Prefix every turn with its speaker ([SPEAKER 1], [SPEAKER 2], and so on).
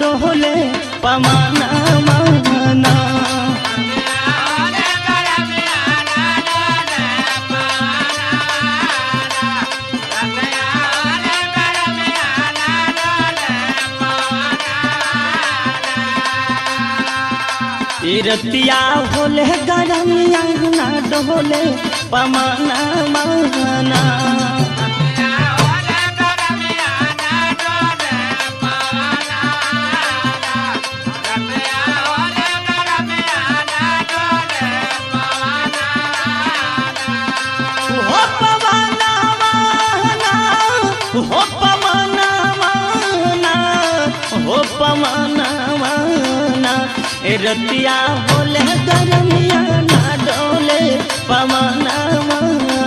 [SPEAKER 1] डोले पमाना माना रतिया होले गरमिया ना डोले पमाना माना हो पमाना माना रतिया होले गरमिया ना डोले पमाना माना